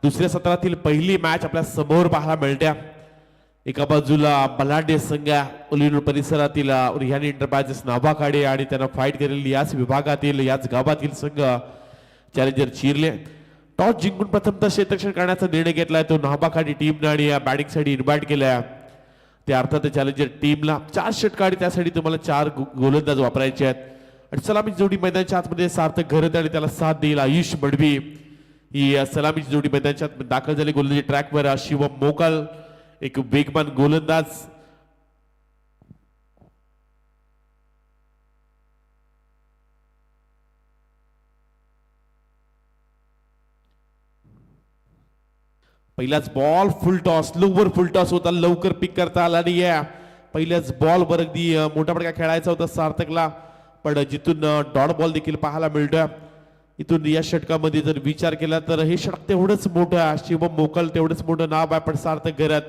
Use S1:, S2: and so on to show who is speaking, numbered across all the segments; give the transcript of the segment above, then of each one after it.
S1: दुसऱ्या सत्रातील पहिली मॅच आपल्या समोर पाहायला मिळते. एका बाजूला बलाढ्य संघ उलिनूर परिसरातील रिहानी एंटरप्राइजेस नावाखाडी आणि त्यांना फाईट केलेली याच विभागातील याच गावातील संघ चॅलेंजर चिरले. टॉस जिंकून प्रथमतः क्षेत्ररक्षण करण्याचा निर्णय घेतलाय तो नावाखाडी टीमने आणि या बॅटिंग साठी इन्व्हाइट केलाय. त्या अर्थात चॅलेंजर टीमला 4 षटकार त्यासाठी तुम्हाला 4 गोलंदाज वापरायचे आहेत. आणि सलामी जोडी मैदानाच्या आतमध्ये सार्थक घरत आणि त्याला साथ देईल आयुष मडवी. ही सलामीची जोडी मैदानाच्या आत दाखल झाली. गोलंदाजी ट्रॅकवर शिवम मोकाल एक वेगवान गोलंदाज. पहिलाच बॉल फुल टॉस लोवर फुल टॉस होता लवकर पिक करता आला नाहीये. पहिल्याच बॉल वर अगदी मोठा फटका खेळायचा होता सार्थकला पण जिथून डॉट बॉल देखील पाहायला मिळतोय. इथून या षटकामध्ये जर विचार केला तर हे षटक तेवढंच मोठं आहे. शिवम मोकल तेवढंच मोठं नाव आहे पण सार्थक घरात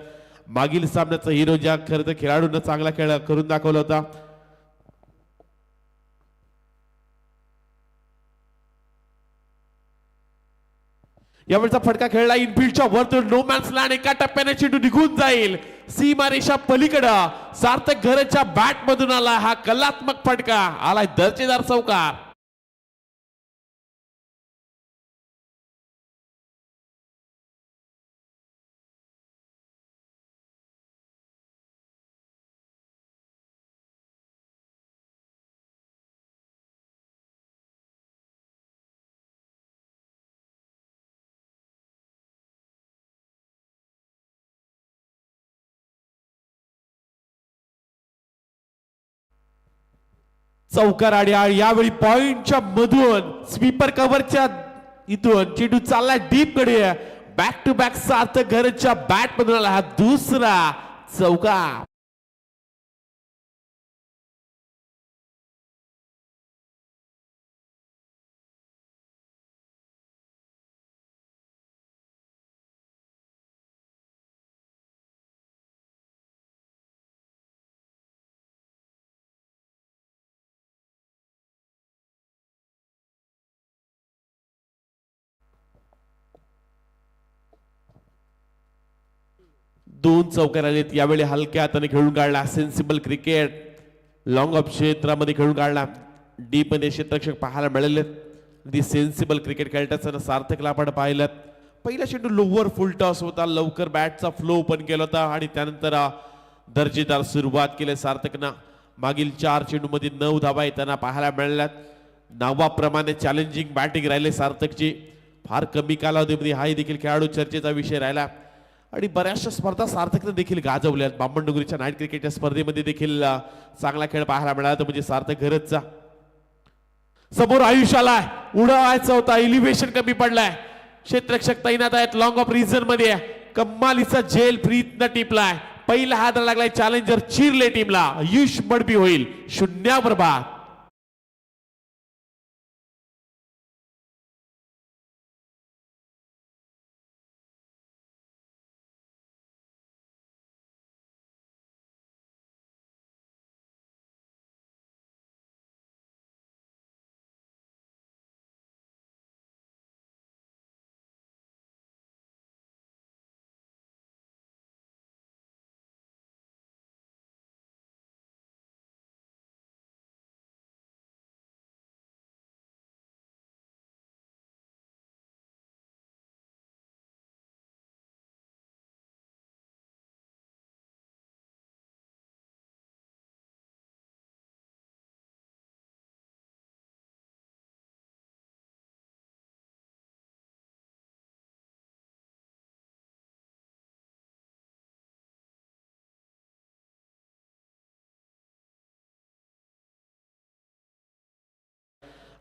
S1: मागील सामन्याचा हिरो ज्या खरं तर खेळाडूंना चांगला खेळ करून दाखवला होता. यावेळचा फटका खेळला इनफिल्डच्या वरतून नो मॅन्स लँड एका टप्प्याने चेंडू निघून जाईल सीमारेषा पलीकडं. सार्थक घरच्या बॅट मधून आला हा कलात्मक फटका आलाय दर्जेदार चौकार. चौकार आणि यावेळी पॉइंटच्या मधून स्वीपर कव्हरच्या इथून चेंडू चाललाय डीप कडे. बॅक टू बॅक सार्थक घरच्या बॅट मधून आला हा दुसरा चौकार. दोन चौकार आलेत यावेळी हलक्या हाताने खेळून काढला. सेन्सिबल क्रिकेट लॉंग ऑफ क्षेत्रामध्ये खेळून काढला. डीप मध्ये क्षेत्ररक्षक पाहायला मिळाले. दी सेन्सिबल क्रिकेट खेळताना सार्थकला आपण पाहिलं. पहिला चेंडू लोवर फुल टॉस होता लवकर बॅटचा फ्लो ओपन केला होता आणि त्यानंतर दर्जेदार सुरुवात केली सार्थकना. मागील 4 चेंडू मध्ये 9 धावा येताना पाहायला मिळाल्यात. नावाप्रमाणे चॅलेंजिंग बॅटिंग राहिले सार्थकची. फार कमी कालावधीमध्ये हाही देखील खेळाडू चर्चेचा विषय राहिला आणि बऱ्याचशा स्पर्धा सार्थकने देखील गाजवल्यात. बामणडोंगरीच्या नाईट क्रिकेटच्या स्पर्धेमध्ये देखील चांगला खेळ पाहायला मिळाला तो म्हणजे सार्थक घरतचा. समोर आयुष आलाय उडवायचा होता एलिव्हेशन कमी पडलाय. क्षेत्ररक्षक तैनात आहेत लॉंग ऑफ रिजन मध्ये. कम्मालीचा झेल फ्रीतनं टिपलाय. पहिला हात लागलाय चॅलेंजर चिरले टीमला. आयुष मडबी होईल 0 बाद.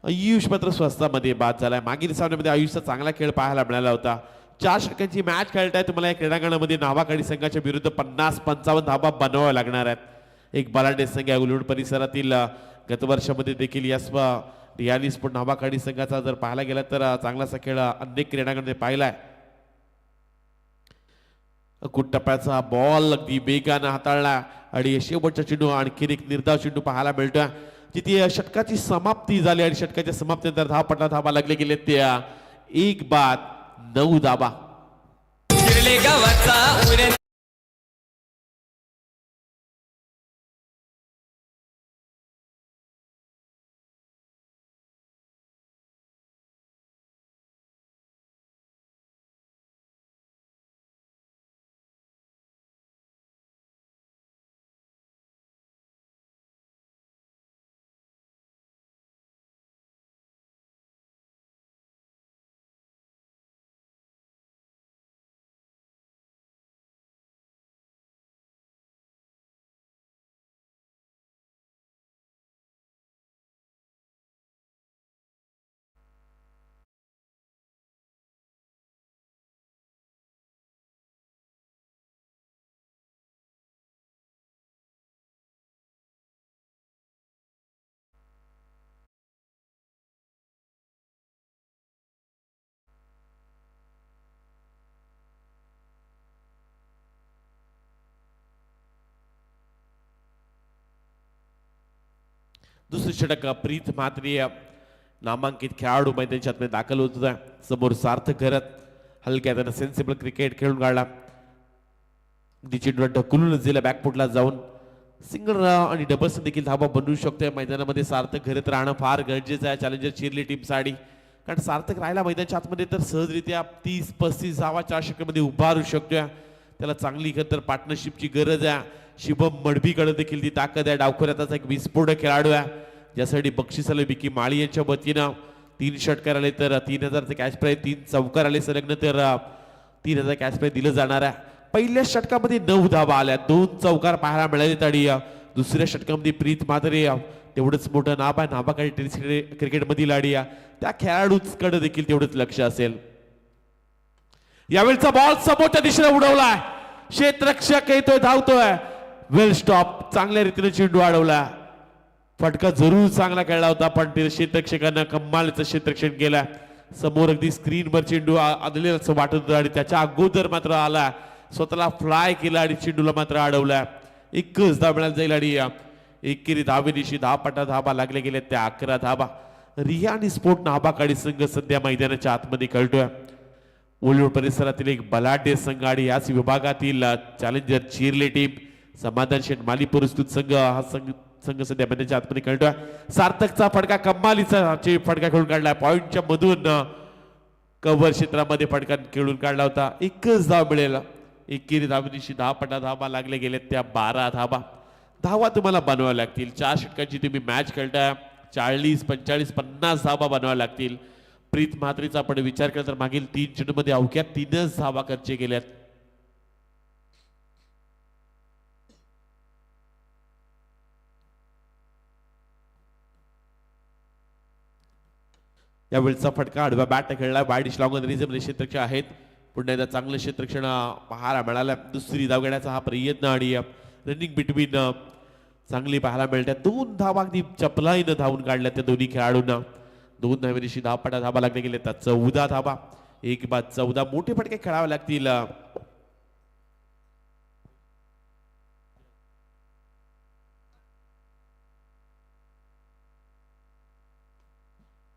S1: आयुष मात्र स्वस्तामध्ये बाद झालाय. मागील सामन्यामध्ये आयुषचा चांगला खेळ पाहायला मिळाला होता. 4 षटकांची मॅच खेळताय तुम्हाला या क्रीडांगणामध्ये नावाखाडी संघाच्या विरुद्ध 50-55 धावा बनवाव्या लागणार आहेत. एक बलाढ्य संघ आहे उलिनूर परिसरातील. गत वर्षामध्ये देखील या रियाली स्पोर्ट नावाखाडी संघाचा जर पाहायला गेला तर चांगलासा खेळ अनेक क्रीडांगणामध्ये पाहिलाय. कुट टप्प्याचा बॉल अगदी वेगाने हाताळला आणि शेवटचा चेंडू आणखीन एक निर्धाव चेंडू पाहायला मिळतोय. जिथे षटकाची समाप्ती झाली आणि षटकाच्या समाप्तीनंतर धावपटाला धावा लागले गेले त्या 1 बाद 9 धावा.
S2: खेळे गावाचा उरे
S1: दुसरी षटक प्रीत म्हात्रे नामांकित खेळाडू मैदानाच्या आतमध्ये दाखल होत होता. समोर सार्थक करत हलक्या त्यानं सेन्सिबल क्रिकेट खेळून काढला. चेंडूला ढकलून दिला बॅकफुटला जाऊन सिंगल आणि डबल्स देखील धाबा बनवू शकतोय. मैदानामध्ये सार्थक घरात राहणं फार गरजेचं आहे चॅलेंजर चिरली टीमसाठी. कारण सार्थक राहिला मैदानाच्या आतमध्ये तर सहजरित्या 30-35 धावा 4 षटकामध्ये उभारू शकतोय. त्याला चांगली तर पार्टनरशिपची गरज आहे. शुभम मडबीकडे देखील ती ताकद आहे. डावखोऱ्याचा एक विस्फोटक खेळाडू आहे ज्यासाठी बक्षिसाला विकी माळी यांच्या वतीनं 3 षटकार आले तर 3000चे कॅश प्राइज, 3 चौकार आले संलग्न तर 3000 कॅश प्राइज दिलं जाणार आहे. पहिल्या षटकामध्ये 9 धावा आल्या, 2 चौकार पाहायला मिळाले. तडी दुसऱ्या षटकामध्ये प्रीत म्हात्रे तेवढंच मोठं नाव आहे. नाबाकडे टेनिस क्रिकेटमधील आडी त्या खेळाडूकडे देखील तेवढंच लक्ष असेल. यावेळचा बॉल समोरच्या दिशेने उडवलाय. क्षेत्ररक्षक येतोय, धावतोय. वेल स्टॉप, चांगल्या रीतीने चेंडू अडवला. फटका जरूर चांगला खेळला होता पण ते क्षेत्ररक्षकांना कमालीचं क्षेत्ररक्षण केलं. समोर अगदी स्क्रीनवर चेंडू आदलेला असं वाटत होतं आणि त्याच्या अगोदर मात्र आला, स्वतःला फ्लाय केला आणि चेंडूला मात्र अडवला. एकच धाव मिळाला जाईल आणि एकेरी धावेदिशी 10 पटा धाबा लागले गेले, त्या 11 धाबा. रिया आणि स्पोर्ट नाबाकाडी संघ सध्या मैदानाच्या आतमध्ये खेळतोय. ओलूर परिसरातील एक बलाढ्य संघ आणि याच विभागातील चॅलेंजर चिरले टीम, समाधान शेठ माली पुरस्कृत संघ हा संघ सध्या मैदानाच्या आतमध्ये खेळतोय. सार्थकचा फटका कमालीचा फटका खेळून काढला. पॉइंटच्या मधून कव्हर क्षेत्रामध्ये फटका खेळून काढला होता. एकच धाव मिळेल. एकेरी धावेदिशी 10 पटा धाबा लागले गेले, त्या 12 धाबा. धावा तुम्हाला बनवाव्या लागतील. 4 षटकांची तुम्ही मॅच खेळताय. 40, 45, 50 धाबा बनवाव्या लागतील. प्रीत म्हात्रेचा आपण विचार केला तर मागील 3 चेंडूमध्ये अवघ्या 3च धावा खर्च केल्यात. यावेळचा फटका आडव्या बॅट खेळला. वाईड लॉंग रिझमले क्षेत्ररक्षक आहेत. पुन्हा एकदा चांगलं क्षेत्ररक्षण पाहायला मिळालं. दुसरी धाव घेण्याचा हा प्रयत्न आणि रनिंग बिटवीन चांगली पाहायला मिळतात. 2 धावा अगदी चपलाईनं धावून काढल्या त्या दोन्ही खेळाडूंना. 2 धावेदिशी 10 पटा धाबा लागले गेले तर 14 धाबा. एक बाद 14 मोठे फटके खेळावे लागतील.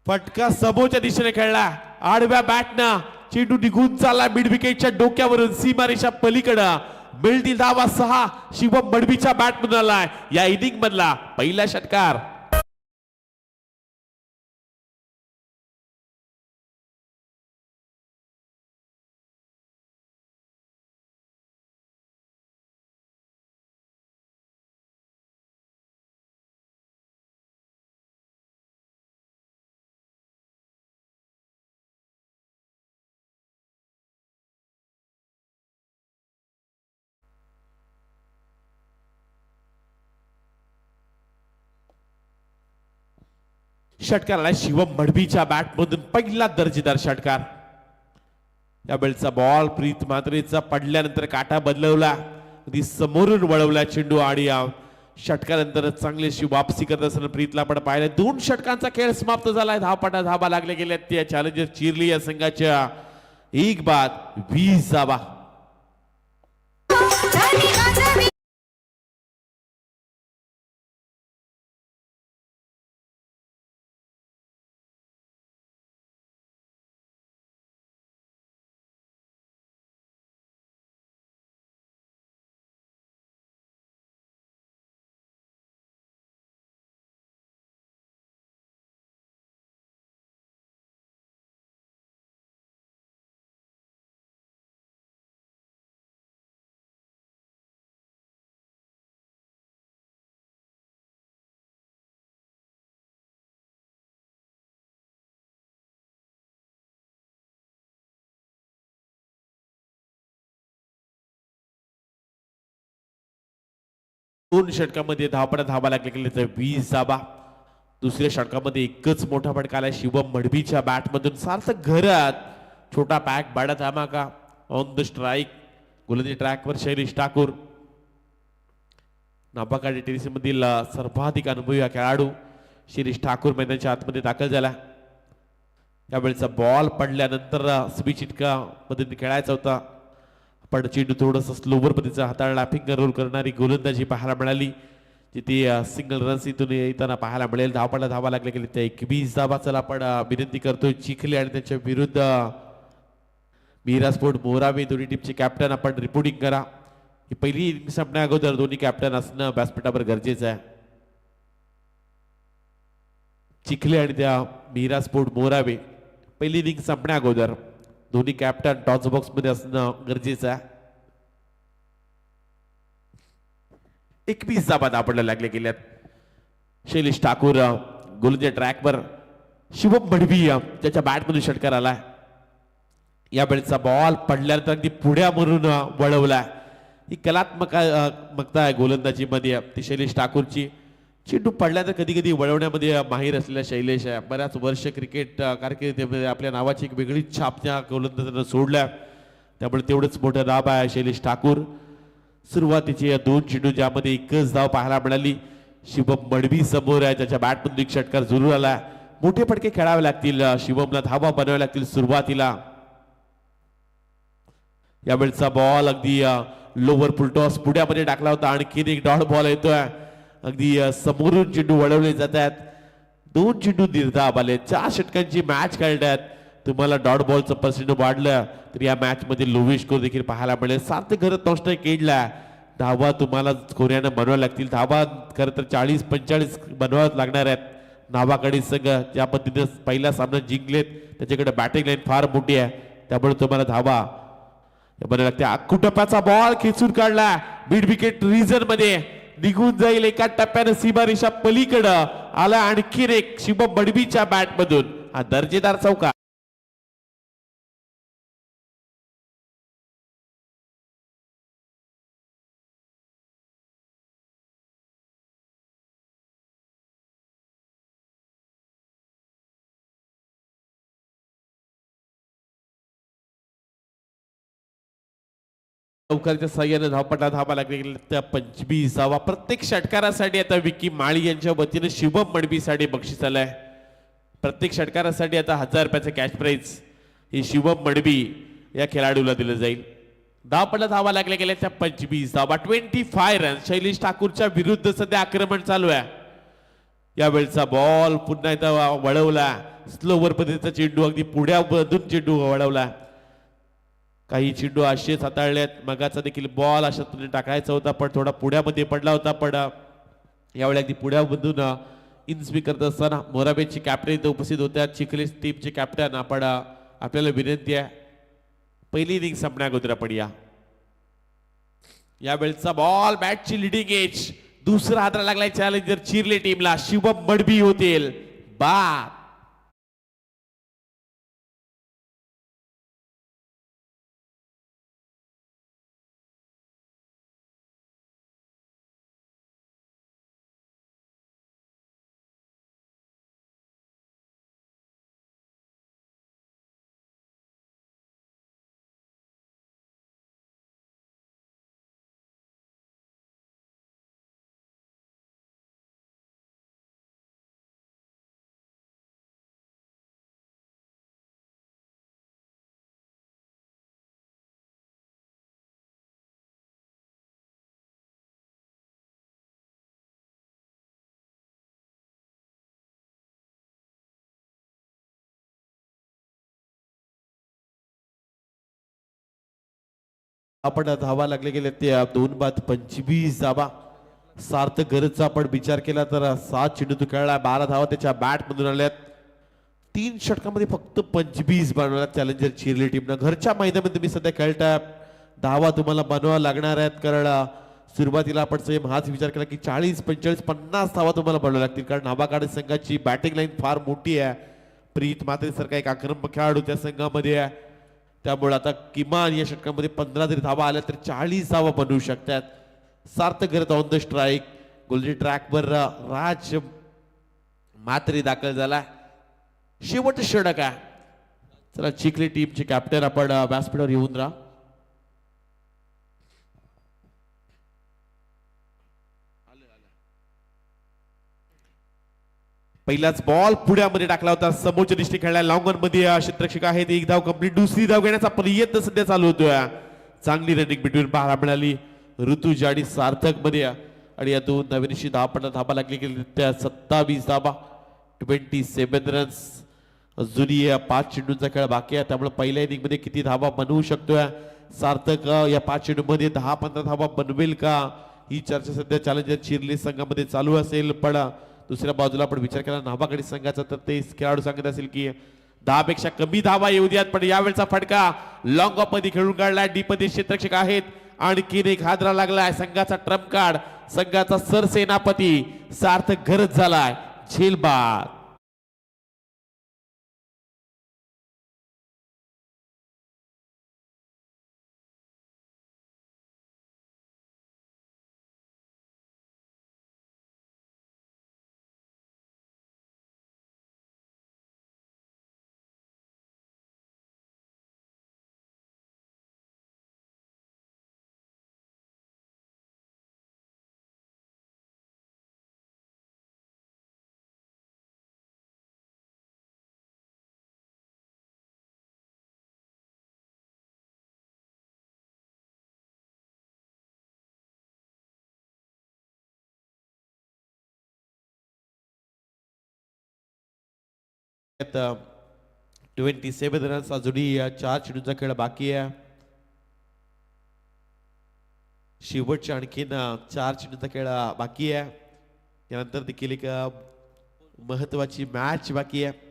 S1: फटका समोरच्या दिशेने खेळला. आडव्या बॅटनं चेंडू निघून चालला मिड विकेटच्या डोक्यावरून सीमारेषा पलीकडं. मिळतील धावा 6. शिवम मडबीच्या बॅटमधून आलाय या इनिंग मधला पहिला षटकार. षटकार आलाय शिवम मडबीच्या बॅटमधून, पहिला दर्जेदार षटकार. या बेलचा बॉल प्रीत म्हात्रेचा पडल्यानंतर काटा बदलवला, अगदी समोरून वळवला चेंडू आणि षटकानंतर चांगली अशी वापसी करत असताना प्रीतला पण पाहिलं. 2 षटकांचा खेळ समाप्त झालाय. 10 पटा धाबा लागले गेल्या त्या चॅलेंजर चिरली या संघाच्या. 1 बाद 20 धाबा. दोन षटकामध्ये धावपडा धावा लागले गेले तर 20 धावा. दुसऱ्या षटकामध्ये एकच मोठा फटका आला शिवम मडबीच्या बॅट मधून. सार्थक घरात छोटा पॅक बडा धमाका ऑन द स्ट्राईक. गोलंदाजी ट्रॅकवर शैलेश ठाकूर. नाबाकाडी टेनिस मधील सर्वाधिक अनुभवी खेळाडू शैलेश ठाकूर मैदानाच्या आतमध्ये दाखल झाला. त्यावेळेचा बॉल पडल्यानंतर स्विच इटका मध्ये खेळायचा होता पण चेंडू थोडंसं स्लोवर पद्धतीचा हाताळला. फिंगर रोल करणारी गोलंदाजी पाहायला मिळाली जिथे सिंगल रन्स इथून येताना पाहायला मिळेल. धावपडा धावा लागले गेले त्या 21 धावा. चला आपण विनंती करतोय चिखले आणि त्यांच्या विरुद्ध मिरास्पोर्ट मोरावे दोन्ही टीमचे कॅप्टन आपण रिपोर्टिंग करा. ही पहिली इनिंग संपण्या अगोदर दोन्ही कॅप्टन असणं व्यासपीठावर गरजेचं आहे. चिखले आणि त्या मिरास्पोर्ट मोरावे पहिली इनिंग संपण्या अगोदर दोन्ही कॅप्टन टॉस बॉक्स मध्ये असणं गरजेचं आहे. 21 धावा धावपडला लागले गेल्यात. शैलेश ठाकूर गोलंदाजी ट्रॅकवर. शिवम मडवी त्याच्या बॅटमधून षटकार आलाय. या वेळेचा बॉल पडल्यानंतर अगदी पुढ्या म्हणून वळवला. ही कलात्मकता आहे गोलंदाजी मध्ये ती शैलेश ठाकूरची. चेंडू पडल्यानंतर कधी कधी वळवण्यामध्ये माहीर असलेला शैलेश आहे. बऱ्याच वर्ष क्रिकेट कारकिर्दीमध्ये आपल्या नावाची एक वेगळी छाप त्या गोलंदाजानं सोडल्या त्यामुळे तेवढंच मोठं नाव आहे शैलेश ठाकूर. सुरुवातीचे दोन चेंडू ज्यामध्ये एकच धाव पाहायला मिळाली. शिवम मडवी समोर आहे त्याच्या बॅटमधून एक षटकार जरूर आला. मोठे फटके खेळावे लागतील शिवमला धावा बनवाव्या लागतील सुरुवातीला. यावेळेचा बॉल अगदी लोवर फुलटॉस पुढ्यामध्ये टाकला होता. आणखीन एक डॉट बॉल येतोय. अगदी समोरून चेंडू वळवले जात आहेत. दोन चेंडू निर्धाव आले. 4 षटकांची मॅच खेळतात. तुम्हाला डॉट बॉलचं पर्सेंट वाढलं तर या मॅच मध्ये लोवेश स्कोर देखील पाहायला मिळेल. 7 घरात नॉस्टर केडला. धावा तुम्हाला कोऱ्यानं बनवाव्या लागतील. धावा खरं तर 40-45 बनवाव्याच लागणार आहेत. नावाकडे संघ ज्या पद्धतीने पहिला सामना जिंकलेत त्याच्याकडे बॅटिंग लाईन फार मोठी आहे त्यामुळे तुम्हाला धावा बनावे लागते. आकुटप्याचा बॉल खेचून काढला. मिड विकेट रिजन मध्ये निघून जाईल. एका टप्प्यानं सीमारेषा पलीकडं आला. आणखीन एक शिवम मडवीच्या बॅट मधून हा दर्जेदार चौका. चौकाच्या साह्याने धावपटा धावा लागले त्या 25 धावा. प्रत्येक षटकारासाठी आता विकी माळी यांच्या वतीने शिवम मडवीसाठी बक्षीस आलंय. प्रत्येक षटकारासाठी आता 1000 रुपयाचं कॅश प्राइज हे शिवम मडवी या खेळाडूला दिलं जाईल. धावपटा धावा लागल्या गेल्या त्या 25 धावा. 25 रन. शैलेश ठाकूरच्या विरुद्ध सध्या आक्रमण चालू आहे. यावेळचा बॉल पुन्हा एकदा वळवला. स्लोवर पद्धतीचा चेंडू अगदी पुढ्या मधून चेंडू वळवला. काही चेंडू असेच हाताळलेत. मगाचा देखील बॉल अशा पद्धतीने टाकायचा होता पण थोडा पुढ्यामध्ये पडला होता. पण यावेळी अगदी पुढ्यामधून इन स्विंग करत असताना मोराबेची कॅप्टन इथे उपस्थित होत्या. चिखले टीमचे कॅप्टन आपण आपल्याला विनंती आहे पहिली इनिंग संपण्या अगोदर आपण यावेळचा बॉल बॅटची लिडिंग एज. दुसरा हाताला लागलाय चॅलेंजर चिरले टीमला. शिवम मडवी होतील बाद. आपण धावा लागले गेले ते 2-25 धावा. सार्थक गरजचा आपण विचार केला तर 7 चेंडू तो खेळला. 12 धावा त्याच्या बॅट मधून आल्यात. 3 षटकामध्ये फक्त 25 बनवल्यात चॅलेंजर चिरले टीमनं. घरच्या मैदानामध्ये तुम्ही सध्या खेळता. धावा तुम्हाला बनवाव्या लागणार आहेत कारण सुरुवातीला आपण सेम हाच विचार केला की 40-45-50 धावा तुम्हाला बनवाव्या लागतील कारण नाबाकाडे संघाची बॅटिंग लाईन फार मोठी आहे. प्रीत मात्रे सारखा एक आक्रमक खेळाडू त्या संघामध्ये आहे त्यामुळे आता किमान या षटकामध्ये 15 जरी धावा आल्या तर 40 धावा बनवू शकतात. सार्थक करत ऑन द स्ट्राईक. गोलजी ट्रॅकवर राज मात्री दाखल झाला. शेवट षटक आहे. चला चिखली टीमचे कॅप्टन आपण व्यासपीठावर येऊन राहा. पहिलाच बॉल पुढ्यामध्ये टाकला होता. समोरच्या दिशेने खेळला. लॉंग ऑन मध्ये क्षेत्ररक्षक आहेत. एक धाव कंप्लीट. दुसरी धाव घेण्याचा प्रयत्न सध्या चालू होतोय. चांगली रनिंग बिटवीन पाहायला मिळाली ऋतुजा आणि सार्थक मध्ये. आणि यातून नवीनशी धाबा लागली गेली त्या 27 धाबा 27 रन्स. अजूनही 5 चेंडूंचा खेळ बाकी आहे. त्यामुळे पहिल्या इनिंग मध्ये किती धाबा बनवू शकतोय सार्थक या 5 चेंडू मध्ये 10-15 धाबा बनवेल का ही चर्चा सध्या चॅलेंजर चिरली संघामध्ये चालू असेल. पण दुसऱ्या बाजूला आपण विचार केला नावाकडे संघाचा तर ते खेळाडू सांगत असेल की 10 पेक्षा कमी धावा येऊ द्यात. पण यावेळचा फटका लॉंग ऑफ मध्ये खेळून काढलाय. डीप मध्ये क्षेत्ररक्षक आहेत. आणखीन एक हादरा लागलाय. संघाचा ट्रम्प कार्ड संघाचा सरसेनापती सार्थक घरच झालाय. झेलबाद. at 27 runs. अजूनही 4 चेंडूंचा खेळ बाकी आहे. शेवटच्या आणखीन 4 चेंडूंचा खेळ बाकी आहे. यानंतर देखील एक महत्वाची मॅच बाकी आहे.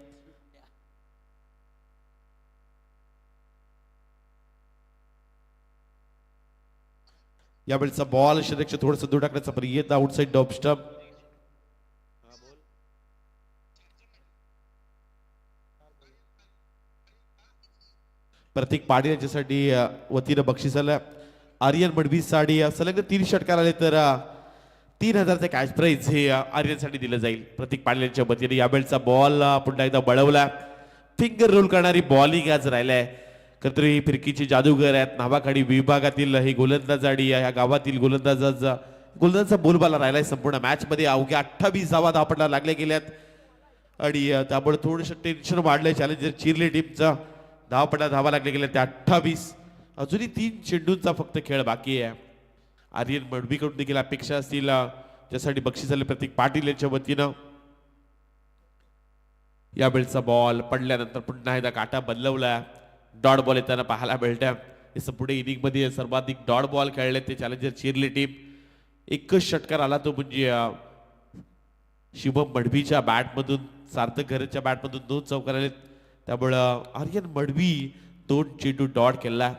S1: यावेळेचा बॉल क्षेत्ररक्षक थोडंसं दूर टाकण्याचा प्रयत्न आउटसाइड डॉप स्टंप. प्रतीक पाटील यांच्यासाठी वतीनं बक्षीस आलं. आर्यन मडवी साठी सलग 3 षटकार आले तर 3000चे कॅश प्राइज हे आर्यन साठी दिलं जाईल प्रतीक पाटील यांच्या वतीने. यावेळेचा बॉल पुन्हा एकदा बळवला. फिंगर रोल करणारी बॉलिंग आज राहिलाय. खत्री फिरकीची जादूगर आहेत. नावाखाडी विभागातील ही गोलंदाज आणि या गावातील गोलंदाजाचा बोलबाला राहिलाय. संपूर्ण मॅच मध्ये अवघ्या 28 धावा धापडला लागल्या गेल्यात आणि त्यामुळे थोडंसं टेन्शन वाढलंय चॅलेंजर चिरली टीमचा. धावा लागले गेले त्या 28. अजूनही 3 चेंडूंचा फक्त खेळ बाकी आहे. आर्यन मडवीकडून देखील अपेक्षा असतील ज्यासाठी बक्षीस आले प्रतीक पाटील यांच्या वतीनं. यावेळेचा बॉल पडल्यानंतर पुन्हा एकदा काटा बदलवला. डॉट बॉल येताना पाहायला मिळत्या. पुढे इनिंग मध्ये सर्वाधिक डॉट बॉल खेळले ते चॅलेंजर चिरली टीम. एकच षटकार आला तो म्हणजे शुभम मडवीच्या बॅटमधून. सार्थक घरच्या बॅटमधून 2 चौकार आले. त्यामुळं आर्यन मडवी 2 चेंडू डॉट केला.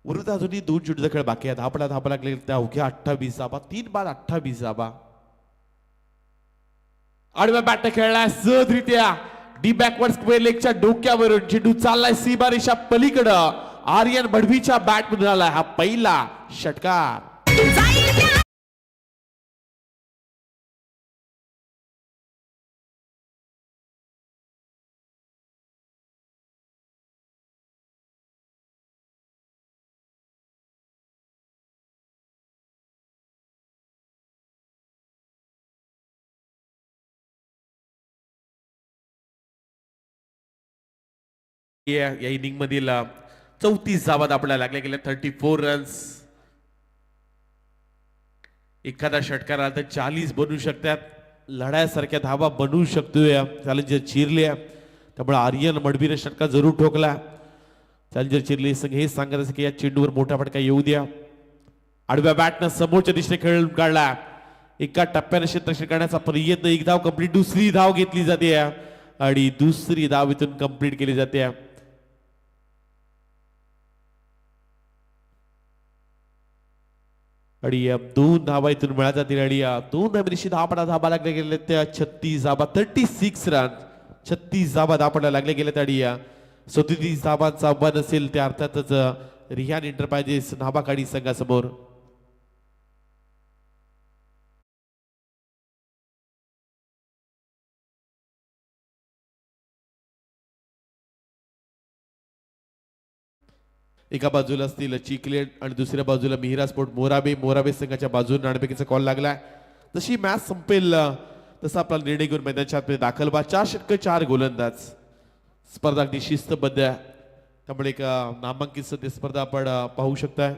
S1: उर्वरित अजूनही 2 चेंडूचा खेळ बाकी आहे. धापा लागले त्या अवघ्या 28 धाबा. 3 बाद 28 धाबा. आडव्या बॅट खेळलाय सहजरित्या डी बॅकवर्ड स्क्वेअर लेगच्या डोक्यावरून. चेंडू चाललाय सीमारेषा पलीकडं. आर्यन मडवीच्या बॅट मधून आलाय हा पहिला षटकार. या इनिंग मधील 34 धावा आपल्याला लागल्या गेल्या. 34 रन्स. एखादा षटकार आला तर 40 बनवू शकतात. लढायासारख्या धावा बनवू शकतोय चॅलेंजर चिरले. त्यामुळे आर्यन मडवीने षटकार जरूर ठोकला. चॅलेंजर चिरले संघ हे सांगत असे की या चेंडूवर मोठा फटका येऊ द्या. आडव्या बॅटनं समोरच्या दिशेने खेळून काढला. एका टप्प्याने क्षेत्ररक्षण करण्याचा प्रयत्न. एक धाव कंप्लीट. दुसरी धाव घेतली जाते आणि दुसरी धाव इथून कंप्लीट केली जाते. आणि 2 धावा इथून मिळत जातील आणि 2 धाब्याशी धाबा लागले गेले त्या 36 धाबा. 36 रन. 36 धाबा धापडला लागले गेले आणि 37 धाबांचा आव्हान असेल त्या अर्थातच रिहान एंटरप्राइजेस नाभाकाडी संघासमोर. एका बाजूला असतील चिकलेट आणि दुसऱ्या बाजूला मिहिरा स्पोर्ट मोराबे संघाच्या बाजूने नाणेफेकीचा कॉल लागलाय. जशी मॅच संपेल तसा आपला निर्णय घेऊन मैदानाच्या आतमध्ये दाखल व्हा. 4 षटक 4 गोलंदाज. स्पर्धा अगदी शिस्तबद्ध आहे, त्यामुळे एक नामांकित सद्य स्पर्धा आपण पाहू शकताय.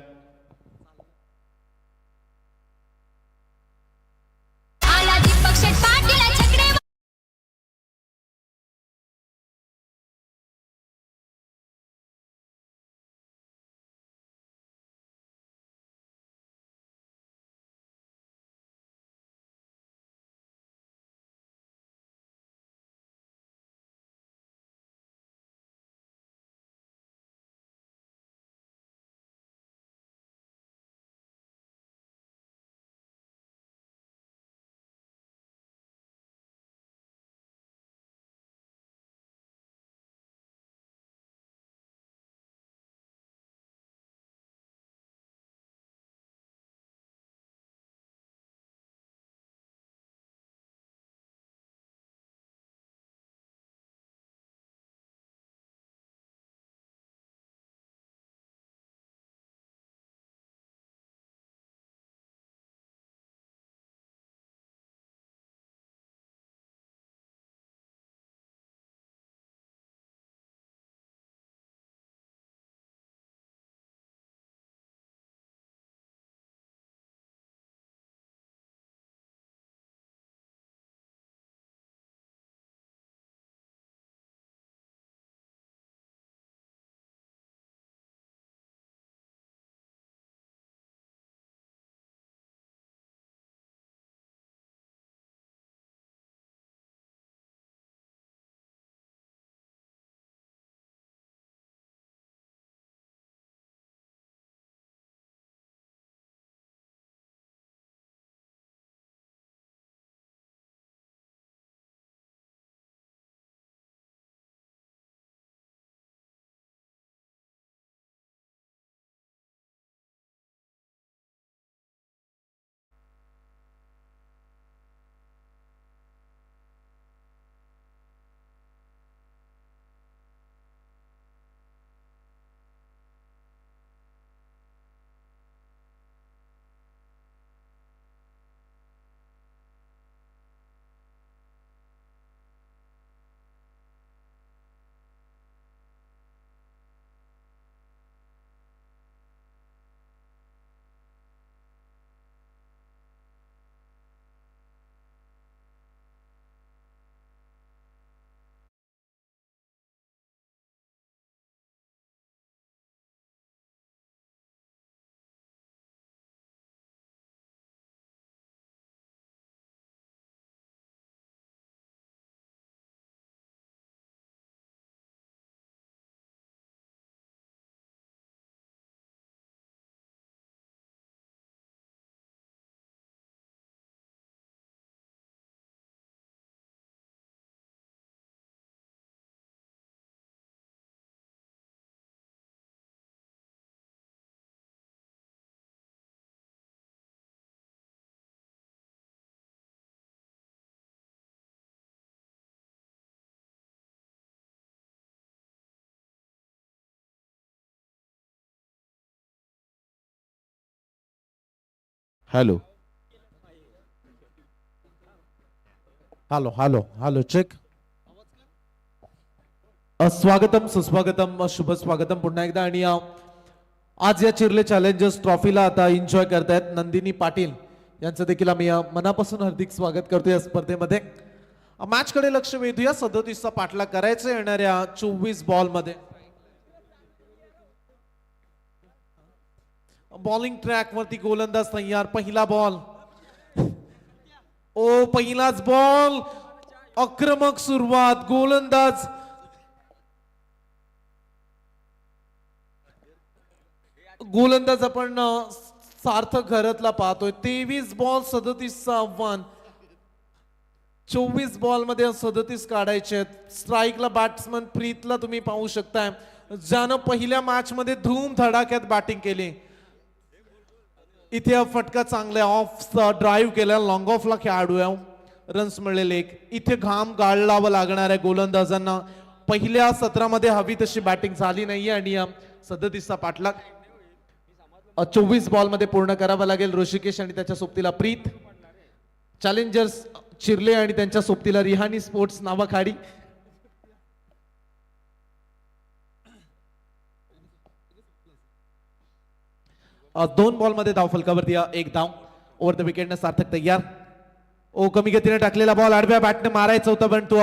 S1: Hello
S2: hello hello hello check. स्वागतम सुस्वागतम शुभ स्वागतम पुन्हा एकदा. आणि आज या चिर्ले चॅलेंजर्स ट्रॉफीला आता एन्जॉय करतायत नंदिनी पाटील यांचं देखील आम्ही मनापासून हार्दिक स्वागत करतो या स्पर्धेमध्ये. मॅच कडे लक्ष वेधूया. 37चा पाठलाग करायचा येणाऱ्या 24 बॉल मध्ये. बॉलिंग ट्रॅक वरती गोलंदाज तयार. पहिला बॉल. ओ पहिलाच बॉल. आक्रमक सुरुवात. गोलंदाज आपण सार्थक घरातला पाहतोय. 23 बॉल 37चं आव्हान. 24 बॉल मध्ये 37 काढायचे आहेत. स्ट्राईकला बॅट्समन प्रीतला तुम्ही पाहू शकताय, ज्यानं पहिल्या मॅच मध्ये धूम धडाक्यात बॅटिंग केली. इथे हा फटका चांगला ऑफ ड्राईव्ह केला, लॉंग ऑफला खेळाडू आहे, रन्स मिळेल एक. इथे घाम गाळावं लागणार आहे गोलंदाजांना. पहिल्या सत्रामध्ये हवी तशी बॅटिंग झाली नाहीये आणि 37चा पाठलाग 24 बॉल मध्ये पूर्ण करावा लागेल. ऋषिकेश आणि त्याच्या सोबतीला प्रीत, चॅलेंजर्स चिरले आणि त्यांच्या सोबतीला रिहानी स्पोर्ट्स नावाखाडी. दोन बॉल मध्ये धाव फलकावरती एक धाव. ओव्हर द विकेटने सार्थक तयार. कमी गतीने टाकलेला बॉल आडव्या बॅटने मारायचा होता, पण तो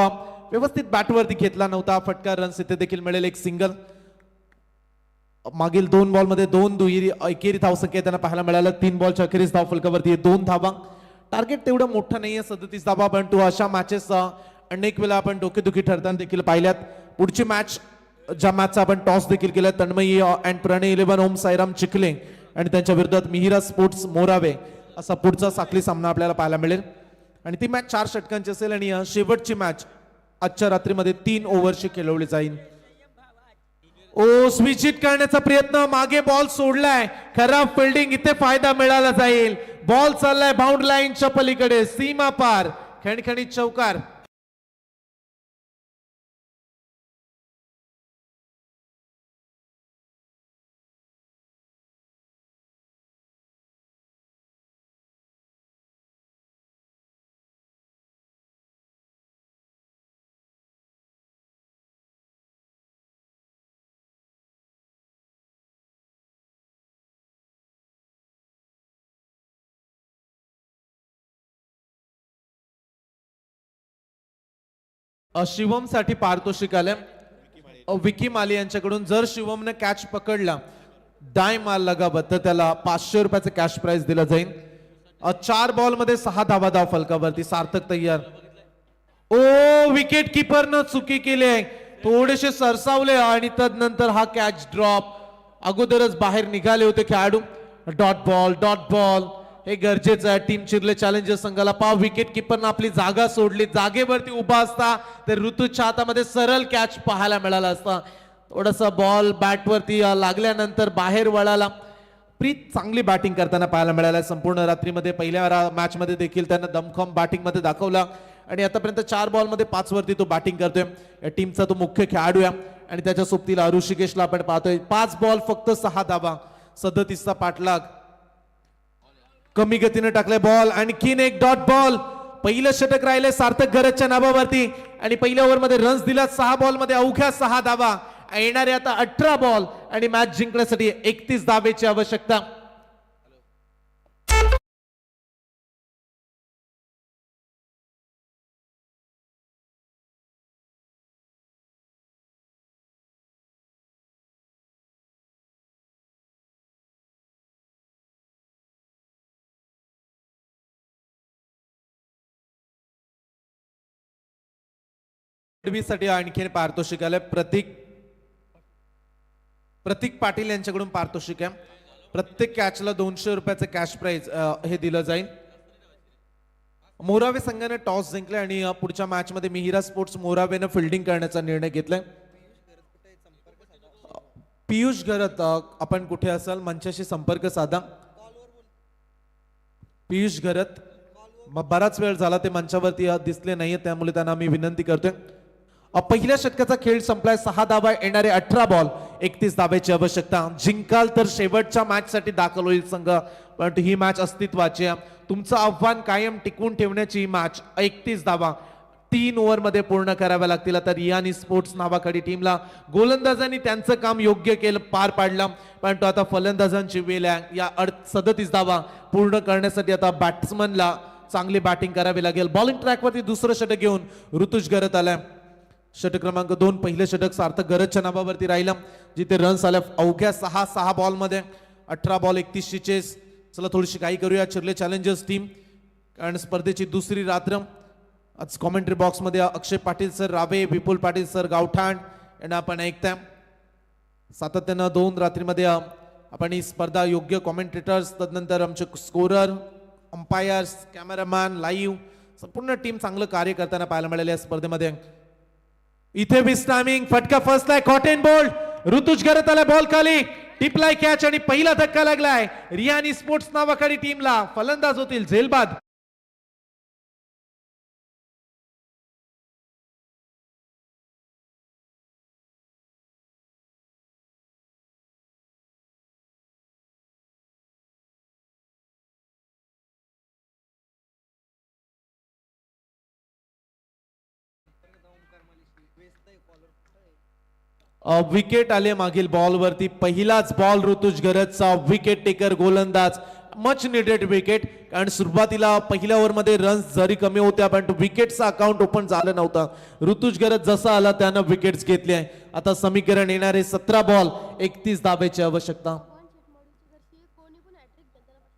S2: व्यवस्थित बॅटवरती घेतला नव्हता. फटका रन्स इथे देखील मिळेल एक सिंगल. मागील 2 बॉल मध्ये 2 दुहेरी एकेरी धावसंख्या त्यांना पाहायला मिळालं. 3 बॉलच्या अखेरीस धाव फलकावरती 2 धावा. टार्गेट तेवढं मोठं नाहीये 37 धावा, पण तो अशा मॅचेस अनेक वेळा आपण डोकेदुखी ठरताना देखील पाहिल्यात. पुढची मॅच, ज्या मॅचचा आपण टॉस देखील केला, तन्मयी अँड प्रणय 11 ओम साईराम चिखले आणि त्यांच्या विरोधात मिहिरा स्पोर्ट्स मोरावे असा पुढचा साखळी सामना आपल्याला पाहायला मिळेल. आणि ती मॅच 4 षटकांची असेल आणि शेवटची मॅच आजच्या रात्रीमध्ये 3 ओव्हरची खेळवली जाईल. स्विच हिट करण्याचा प्रयत्न, मागे बॉल सोडलाय, खराब फिल्डिंग, इथे फायदा मिळाला जाईल. बॉल चाललाय बाउंड लाईनच्या पलीकडे, सीमा पार, खणखणीत चौकार. शिवम साठी पारितोषिक आलं विकी माली यांच्याकडून. जर शिवमने कॅच पकडला, डाय मार लगावत, तर त्याला 500 रुपयाचं कॅश प्राइज दिलं जाईल. 4 बॉल मध्ये 6 धावा धाव फलकावरती. सार्थक तयार. विकेट किपरनं चुकी केली आहे, थोडेसे सरसावले आणि तदनंतर हा कॅच ड्रॉप. अगोदरच बाहेर निघाले होते खेळाडू. डॉट बॉल हे गरजेचं आहे. टीम चिरले चॅलेंजर्स संघाला. विकेट किपरनं आपली जागा सोडली, जागेवरती उभा असता तर ऋतूच्या हातामध्ये सरळ कॅच पाहायला मिळाला असता. थोडासा बॉल बॅटवरती लागल्यानंतर बाहेर वळाला. प्रीत चांगली बॅटिंग करताना पाहायला मिळाला. संपूर्ण रात्रीमध्ये पहिल्या मॅच मध्ये देखील त्यांना दमखम बॅटिंग मध्ये दाखवला आणि आतापर्यंत 4 बॉल मध्ये 5 वरती तो बॅटिंग करतोय. या टीमचा तो मुख्य खेळाडू आहे आणि त्याच्या सोबतीला ऋषिकेशला आपण पाहतोय. 5 बॉल फक्त 6 धावा. 37चा पाठलाग. कमी गतीने टाकले बॉल, आणखीन एक डॉट बॉल. पहिलं षटक राहिले सार्थक गरजच्या नावावरती आणि पहिल्या ओव्हर मध्ये रन्स दिला. 6 बॉल मध्ये अवघ्या 6 धावा. येणारे आता 18 बॉल आणि मॅच जिंकण्यासाठी 31 धावेची आवश्यकता. साठी आणखीन पारितोषिक आलंय. प्रतीक पाटील यांच्याकडून पारितोषिक आहे. प्रत्येक कॅचला 200 रुपयाचं कॅश प्राइज हे दिलं जाईल. मोरावे संघाने टॉस जिंकले आणि पुढच्या मॅच मध्ये मिहिरा स्पोर्ट्स मोरावेने फिल्डिंग करण्याचा निर्णय घेतलाय. पियुष घरत, आपण कुठे असाल मंचाशी संपर्क साधा. पियुष घरत बराच वेळ झाला ते मंचावरती दिसले नाहीये, त्यामुळे त्यांना मी विनंती करतोय. पहिल्या षटकाचा खेळ संपलाय. 6 धावा. येणारे 18 बॉल 31 धाब्याची आवश्यकता. जिंकाल तर शेवटच्या मॅच साठी दाखल होईल संघ, परंतु ही मॅच अस्तित्वाची आहे. तुमचं आव्हान कायम टिकवून ठेवण्याची मॅच. 31 धावा 3 ओव्हर मध्ये पूर्ण कराव्या लागतील. आता रियानी स्पोर्ट्स नावाखाली टीमला गोलंदाजांनी त्यांचं काम योग्य केलं, पार पाडलं, परंतु आता फलंदाजांची वेळ आहे. या 37 धावा पूर्ण करण्यासाठी आता बॅट्समनला चांगली बॅटिंग करावी लागेल. बॉलिंग ट्रॅकवरती दुसरं षटक घेऊन ऋतुज गरत आलाय. षटक क्रमांक 2. पहिलं षटक सार्थक गरजच्या नावावरती राहिलं, जिथे रन्स आल्या अवघ्या 6 बॉल मध्ये. 18 बॉल 31 चेस. चला थोडीशी काही करूया चिरले चॅलेंजर्स टीम, कारण स्पर्धेची दुसरी रात्र. आज कॉमेंट्री बॉक्स मध्ये अक्षय पाटील सर रावे, विपुल पाटील सर गावठाण यांना आपण ऐकताय. सातत्यानं 2 रात्रीमध्ये आपण ही स्पर्धा योग्य कॉमेंटेटर्स, तदनंतर आमचे स्कोरर, अंपायर्स, कॅमेरामॅन, लाईव्ह संपूर्ण टीम चांगलं कार्य करताना पाहायला मिळाले या स्पर्धेमध्ये. इथे विस टायमिंग फटका फसलाय, कॉटन बोल्ट ऋतुज गरत आला बॉल खाली, टिपलाय कॅच आणि पहिला धक्का लागलाय रियानी स्पोर्ट्स नावाखाली टीमला. फलंदाज होतील झेलबाद. विकेट आले मागील बॉल वरती. पहिलाच बॉल ऋतुज गरजचा, विकेट टेकर गोलंदाज. मच निडेड विकेट, कारण सुरुवातीला पहिल्या ओव्हर मध्ये रन्स जरी कमी होत्या पण विकेटचा अकाउंट ओपन झालं नव्हतं. ऋतुज गरज जसा आला त्यानं विकेट्स घेतले आहे. आता समीकरण येणारे 17 बॉल 31 धाब्याची आवश्यकता.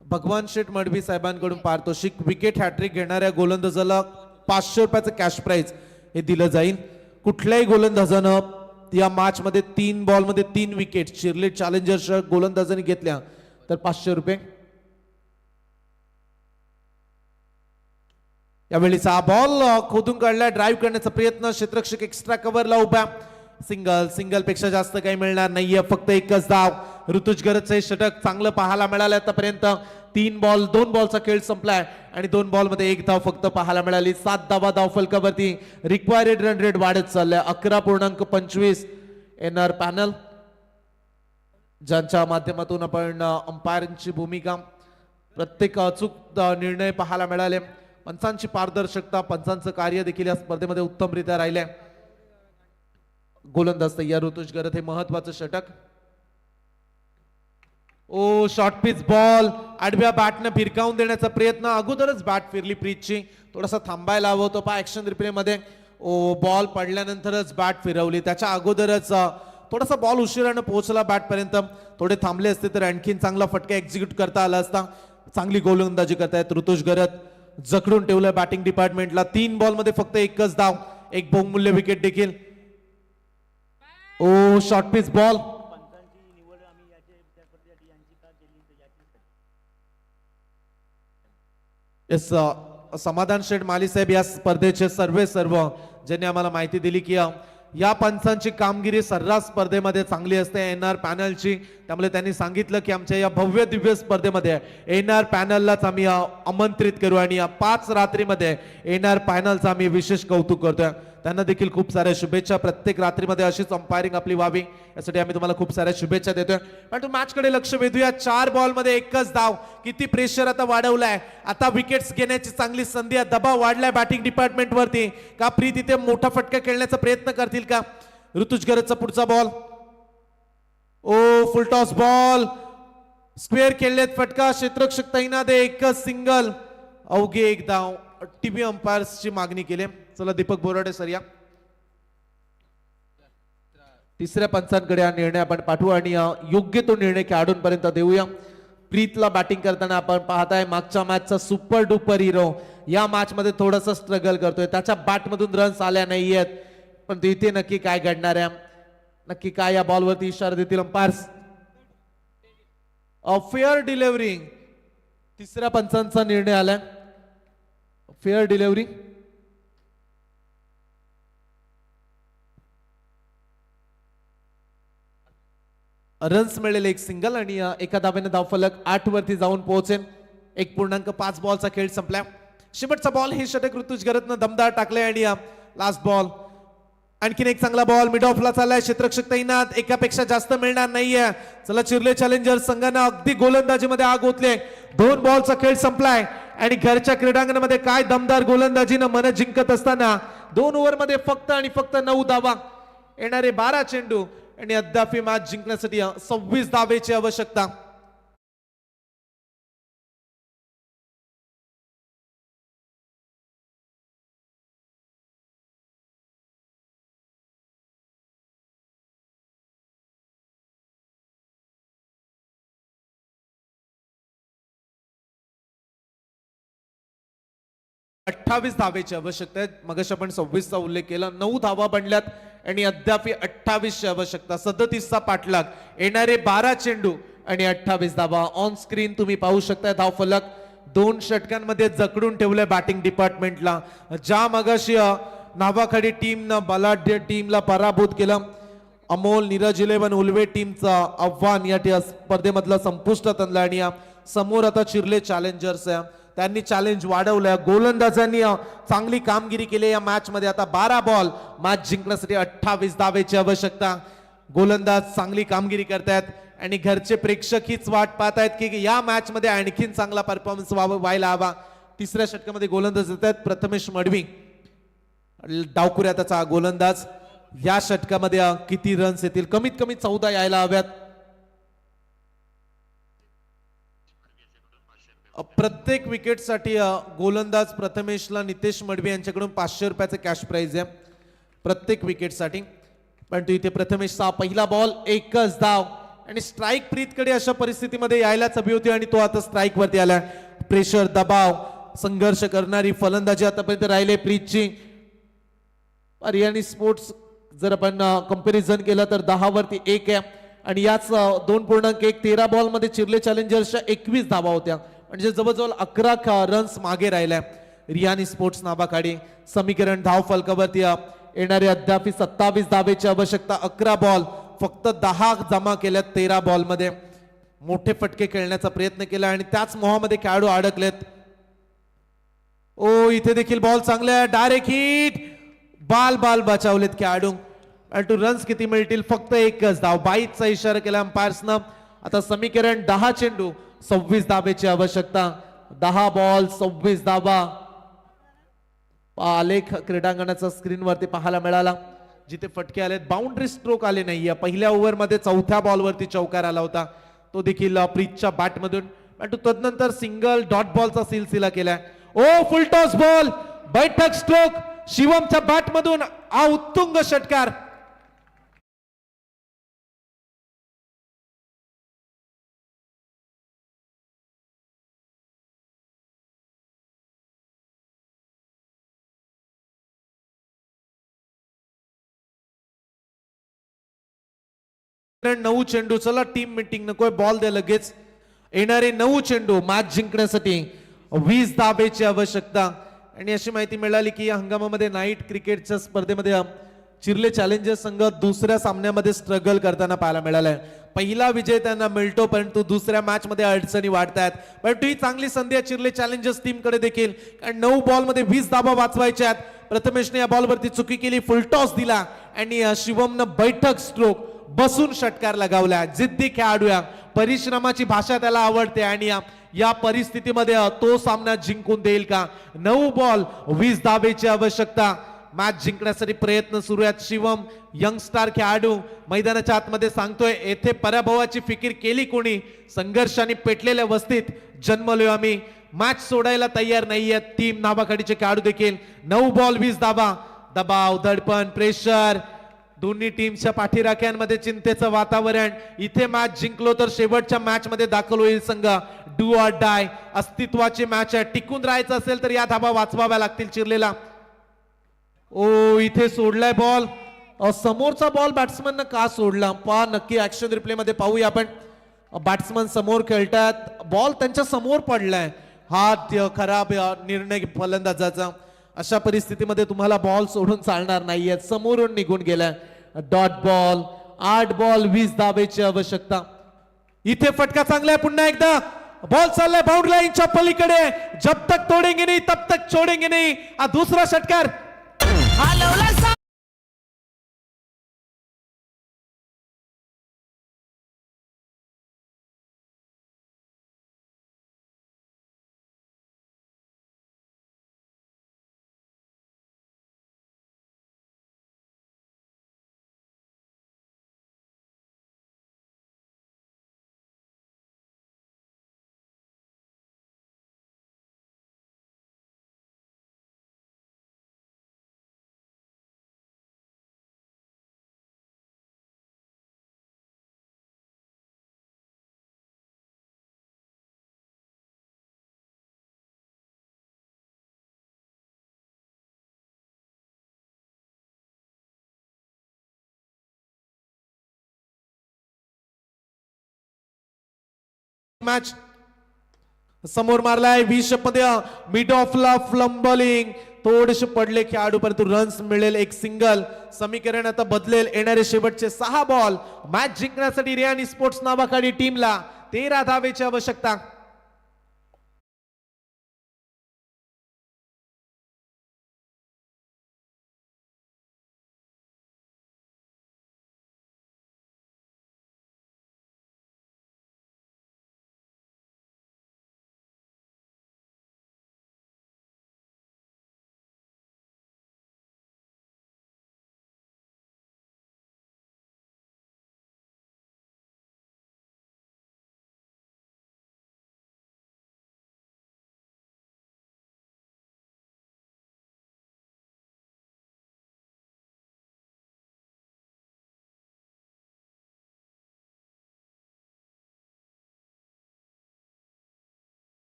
S2: भगवान शेठ मडवी साहेबांकडून पारितोषिक, विकेट हॅट्रिक घेणाऱ्या गोलंदाजाला 500 रुपयाचं कॅश प्राइज हे दिलं जाईल. कुठल्याही गोलंदाजानं या मॅच मध्ये 3 बॉल मध्ये 3 विकेट चिरले चॅलेंजर्सच्या गोलंदाजांनी घेतल्या तर 500 रुपये. यावेळीचा बॉल खोदून काढला, ड्राईव्ह करण्याचा प्रयत्न, क्षेत्ररक्षक एक्स्ट्रा कव्हरला उभा. सिंगल पेक्षा जास्त काही मिळणार नाहीये, फक्त एकच धाव. ऋतुज गरजचे षटक चांगलं पाहायला मिळालं आतापर्यंत. 2 बॉलचा खेळ संपलाय आणि 2 बॉल मध्ये 1 धाव फक्त पाहायला मिळाली. 7 धावा धाव फलकावरती. रिक्वायर्ड रन रेट वाढत चाललाय 11.25. एनआर पॅनल ज्यांच्या माध्यमातून आपण अंपायरची भूमिका, प्रत्येक अचूक निर्णय पाहायला मिळाले. पंचांची पारदर्शकता, पंचांचं कार्य देखील या स्पर्धेमध्ये उत्तमरित्या राहिले. गोलंदाज तयार ऋतुज गरज, हे महत्वाचं षटक. ओ शॉर्ट पिच बॉल, आडव्या बॅटनं फिरकावून देण्याचा प्रयत्न. अगोदरच बॅट फिरली प्रीतची, थोडासा थांबायला हवं होतं पा ऍक्शन रिप्ले मध्ये. ओ बॉल पडल्यानंतरच बॅट फिरवली, त्याच्या अगोदरच थोडासा बॉल उशिरानं पोहोचला बॅट पर्यंत. थोडे थांबले असते तर आणखीन चांगला फटका एक्झिक्यूट करता आला असता. चांगली गोलंदाजी करतायत ऋतुज गरज, जखडून ठेवलंय बॅटिंग डिपार्टमेंटला. 3 बॉल मध्ये फक्त एकच धाव, एक बहुमूल्य विकेट देखील. ओ शॉर्ट पिच बॉल, समाधान शेठ माली साहेब या स्पर्धेचे सर्व ज्यांनी आम्हाला माहिती दिली की या पंचांची कामगिरी सर्रास स्पर्धेमध्ये चांगली असते एनआर पॅनलची. त्यामुळे त्यांनी सांगितलं की आमच्या या भव्य दिव्य स्पर्धेमध्ये एनआर पॅनललाच आम्ही आमंत्रित करू आणि या 5 रात्रीमध्ये एनआर पॅनलचं आम्ही विशेष कौतुक करतोय. त्यांना देखील खूप साऱ्या शुभेच्छा. प्रत्येक रात्रीमध्ये अशीच अंपायरिंग आपली व्हावी यासाठी आम्ही तुम्हाला खूप साऱ्या शुभेच्छा देतोय. पण मॅच कडे लक्ष वेधूया. 4 बॉल मध्ये एकच धाव. किती प्रेशर आता वाढवलाय. आता विकेट्स घेण्याची चांगली संधी आहे. दबाव वाढलाय बॅटिंग डिपार्टमेंट वरती. का प्रीत इथे मोठा फटका खेळण्याचा प्रयत्न करतील का? ऋतुज गरजचा पुढचा बॉल. ओ फुल टॉस बॉल, स्क्वेअर खेळलेत, फटका. क्षेत्ररक्षक तैनात आहे, एकच सिंगल, अवघे 1 धाव. टीव्ही अंपायर्सची मागणी केली. चला दीपक बोराडे सर या. तिसऱ्या पंचांकडे हा निर्णय आपण पाठवू आणि योग्य तो निर्णय खेळाडूंपर्यंत देऊया. प्रीतला बॅटिंग करताना आपण पाहताय मागच्या मॅचचा सुपर डुपर हिरो या मॅच मध्ये थोडासा स्ट्रगल करतोय. त्याच्या बॅट मधून रन्स आल्या नाहीयेत, पण इथे नक्की काय घडणार आहे, नक्की काय या बॉलवरती इशारा देतील अंपायर्स. फेअर डिलिव्हरी, तिसऱ्या पंचांचा निर्णय आलाय. Fair delivery. रन्स मिळेल, एक सिंगल आणि एका धाब्याने धावफलक 8 वरती जाऊन पोहोचेल. 1.5 बॉलचा खेळ संपला. शेवटचा बॉल हे षटक ऋतुज गरजनं दमदार टाकले आणि लास्ट बॉल. आणखीन एक चांगला बॉल मिड ऑफला चाललाय. क्षेत्ररक्षक तैनात, एकापेक्षा जास्त मिळणार नाहीये. चला चिरले चॅलेंजर संघानं अगदी गोलंदाजीमध्ये आग ओतले. 2 बॉलचा खेळ संपलाय आणि घरच्या क्रीडांगणामध्ये काय दमदार गोलंदाजीनं मन जिंकत असताना 2 ओव्हर मध्ये फक्त आणि फक्त 9 धावा. येणारे 12 चेंडू आणि अद्याप मॅच जिंकण्यासाठी 26 धावेची आवश्यकता. अठ्ठावीस धावेची आवश्यकता आहे. मगाशी आपण 26चा उल्लेख केला. 9 धावा बनल्यात आणि अद्याप 28ची आवश्यकता. 37चा पाठलाग. येणारे 12 चेंडू आणि 28 धावा. ऑन स्क्रीन तुम्ही पाहू शकता धाव फलक. 2 षटकांमध्ये जकडून ठेवलंय बॅटिंग डिपार्टमेंटला. ज्या मगाशी नावाखाडी टीमनं बलाढ्य टीमला पराभूत केलं, अमोल नीरज 11 उल्वे टीमचं आव्हान या स्पर्धेमधलं संपुष्टात आणलं आणि समोर आता चिर्ले चॅलेंजर्स आहे. त्यांनी चॅलेंज वाढवलं. गोलंदाजांनी चांगली कामगिरी केली या मॅच मध्ये. आता 12 बॉल मॅच जिंकण्यासाठी 28 धावेची आवश्यकता. गोलंदाज चांगली कामगिरी करतायत आणि घरचे प्रेक्षक हीच वाट पाहतायत की या मॅच मध्ये आणखीन चांगला परफॉर्मन्स व्हायला हवा. तिसऱ्या षटकामध्ये गोलंदाज येत आहेत प्रथमेश मडवी, डावकुऱ्याचा गोलंदाज. या षटकामध्ये किती रन्स येतील? कमीत कमी 14 यायला हव्यात. प्रत्येक विकेटसाठी गोलंदाज प्रथमेशला नितेश मडवी यांच्याकडून 500 रुपयाचे कॅश प्राइज आहे प्रत्येक विकेटसाठी. पण इथे प्रथमेशचा पहिला बॉल, एकच धाव आणि स्ट्राईक प्रीतकडे अशा परिस्थितीमध्ये यायलाच हवी होती आणि तो आता स्ट्राईक वरती आला. प्रेशर, दबाव, संघर्ष करणारी फलंदाजी आतापर्यंत राहिले प्रीतची. हरियाणी स्पोर्ट्स जर आपण कंपॅरिझन केलं तर 10 वरती 1 आहे आणि याच 2.1 13 बॉल मध्ये चिर्ले चॅलेंजर्सच्या 21 धावा होत्या, म्हणजे जवळजवळ 11 रन्स मागे राहिल्या रियानी स्पोर्ट्स नावाखाली. समीकरण धाव फलकावरती येणारे अद्याप 27 धावेची आवश्यकता. 11 बॉल फक्त 10 जमा केल्यात 13 बॉल मध्ये. मोठे फटके खेळण्याचा प्रयत्न केला आणि त्याच मोहामध्ये खेळाडू अडकलेत. ओ इथे देखील बॉल चांगला, डायरेक्ट हिट, बाल बचावलेत खेळाडू. आणि रन्स किती मिळतील? फक्त एकच धाव. 22चा इशारा केला अंपायर्सनं. आता समीकरण 10 चेंडू 26 धावेची आवश्यकता. 10 बॉल 26 धावा. आलेख क्रीडांगणाचा स्क्रीनवरती पाहायला मिळाला जिथे फटके आलेत. बाउंड्री स्ट्रोक आले नाहीये. पहिल्या ओव्हरमध्ये 4थ्या बॉलवरती चौकार आला होता, तो देखील प्रीतच्या बॅटमधून. तदनंतर सिंगल डॉट बॉलचा सिलसिला केलाय. ओ फुल टॉस बॉल, बैठक स्ट्रोक शिवमच्या बॅटमधून उत्तुंग षटकार. नऊ चेंडू. चला टीम मीटिंग नकोय, बॉल दे लगेच. येणारे 9 चेंडू मॅच जिंकण्यासाठी 20 धावेची आवश्यकता. आणि अशी माहिती मिळाली की या हंगामामध्ये नाईट क्रिकेटच्या स्पर्धेमध्ये चिर्ले चॅलेंजर्स संघ दुसऱ्या सामन्यामध्ये स्ट्रगल करताना पाहायला मिळालाय. पहिला विजय त्यांना मिळतो परंतु दुसऱ्या मॅच मध्ये अडचणी वाढतात. परंतु ही चांगली संधी आहे चिर्ले चॅलेंजर्स टीम कडे देखील, कारण 9 बॉल मध्ये 20 धावा वाचवायच्या आहेत. प्रथमेशने या बॉल वरती चुकी केली, फुल टॉस दिला आणि शिवमनं बैठक स्ट्रोक बसून षटकार लगावला. जिद्दी खेळाडू, परिश्रमाची भाषा त्याला आवडते आणि या परिस्थितीमध्ये तो सामना जिंकून देईल का? 9 बॉल 20 धावेची आवश्यकता. मॅच जिंकण्यासाठी प्रयत्न सुरू आहेत. शिवम यंगस्टार खेळाडू मैदानाच्या आतमध्ये सांगतोय, येथे पराभवाची फिकीर केली कोणी? संघर्षाने पेटलेल्या वस्तीत जन्मलोय आम्ही, मॅच सोडायला तयार नाहीयेत टीम नावाखाडीचे खेळाडू देखील. 9 बॉल 20 धावा. दबाव, दडपण, प्रेशर, दोन्ही टीमच्या पाठीराख्यांमध्ये चिंतेचं वातावरण. इथे मॅच जिंकलो तर शेवटच्या मॅच मध्ये दाखल होईल संघ. डू ऑर डाय, अस्तित्वाची मॅच आहे. टिकून राहायचं असेल तर या धावा वाचवाव्या लागतील चिर्लेला. ओ इथे सोडलाय बॉल. समोरचा बॉल बॅट्समॅन का सोडला? पहा नक्की ऍक्शन रिप्ले मध्ये पाहूया आपण. बॅट्समन समोर खेळतात, बॉल त्यांच्या समोर पडलाय. हा खराब निर्णय फलंदाजाचा. अशा परिस्थितीमध्ये तुम्हाला बॉल सोडून चालणार नाहीये, समोरून निघून गेलाय. Dot ball. 8 बॉल 20 धावेची आवश्यकता. इथे फटका चांगला आहे. पुन्हा एकदा बॉल चाललाय बाउंड्री लाईनच्या पलीकडे. जब तक तोडेंगे नहीं तब तक छोडेंगे नहीं. हा दुसरा षटकार. मॅच समोर मारलाय 20 मध्ये मिड ऑफला फ्लंबलिंग थोडेसे पडले खेळाडू परंतु रन्स मिळेल एक सिंगल. समीकरण आता बदलेल. येणारे शेवटचे 6 बॉल मॅच जिंकण्यासाठी रियानी स्पोर्ट्स नावाखाली टीमला 13 धावेची आवश्यकता.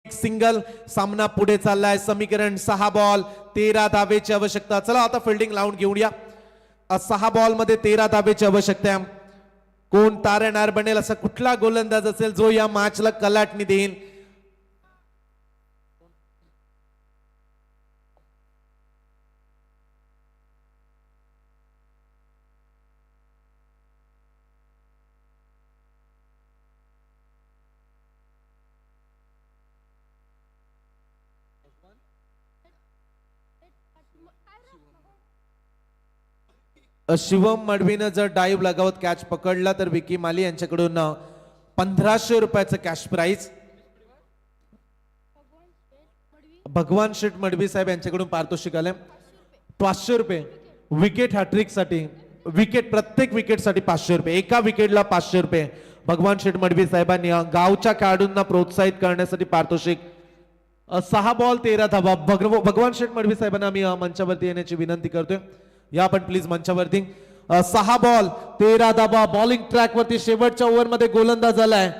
S2: सिंगल सामना पुढे चाललाय. समीकरण 6 बॉल 13 धावेची आवश्यकता. चला आता फिल्डिंग लावून घेऊया. 6 बॉल मध्ये 13 धावेची आवश्यकता. कोण तारेणार बनेल असा कुठला गोलंदाज असेल जो या मॅचला कलाटणी देईल. शिवम मडवीनं जर डाईव्ह लगावत कॅच पकडला तर विकी माली यांच्याकडून 1500 रुपयाचं कॅश प्राइज. भगवान शेठ मडवी साहेब यांच्याकडून पारितोषिक आले 500 रुपये. विकेट हॅट्रिक साठी विकेट प्रत्येक विकेट साठी 500 रुपये. एका विकेटला 500 रुपये. भगवान शेठ मडवी साहेबांनी गावच्या खेळाडूंना प्रोत्साहित करण्यासाठी पारितोषिक. 6 बॉल 13 धावा. भगवान शेठ मडवी साहेबांना मी मंचावरती येण्याची विनंती करतोय. या आपण प्लीज मंचावरती. 6 बॉल 13 धावा. बॉलिंग ट्रॅक वरती शेवटच्या ओव्हर मध्ये गोलंदाज आलाय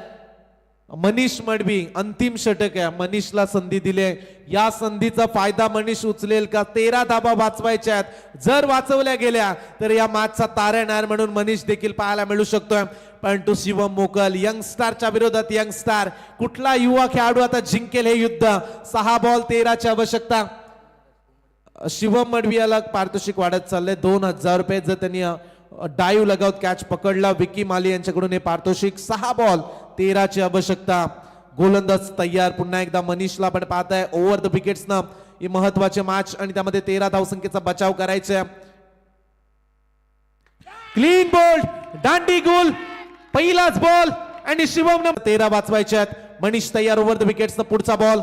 S2: मनीष मडवी. अंतिम षटक आहे. मनीषला संधी दिली. या संधीचा फायदा मनीष उचलेल का? 13 धावा वाचवायच्या आहेत. जर वाचवल्या गेल्या तर या मॅचचा तारेणार म्हणून मनीष देखील पाहायला मिळू शकतोय. परंतु शिवम मोकल यंगस्टारच्या विरोधात यंगस्टार. कुठला युवा खेळाडू आता जिंकेल हे युद्ध? 6 बॉल 13 ची आवश्यकता. शिवम मडवी याला पारितोषिक वाढत चाललंय 2000 रुपये जर त्यांनी डाईव्ह लगावत कॅच पकडला. विकी माली यांच्याकडून हे पारितोषिक. 6 बॉल 13 ची आवश्यकता. गोलंदाज तयार. पुन्हा एकदा मनीषला आपण पाहताय ओव्हर द विकेट्स ना ही महत्वाचे मॅच आणि त्यामध्ये 13 धावसंख्येचा बचाव करायचा. क्लीन बोल्ड दांडी गोल पहिलाच बॉल आणि शिवम 13 वाचवायचे आहेत. मनीष तयार. ओव्हर द विकेट्स पुढचा बॉल.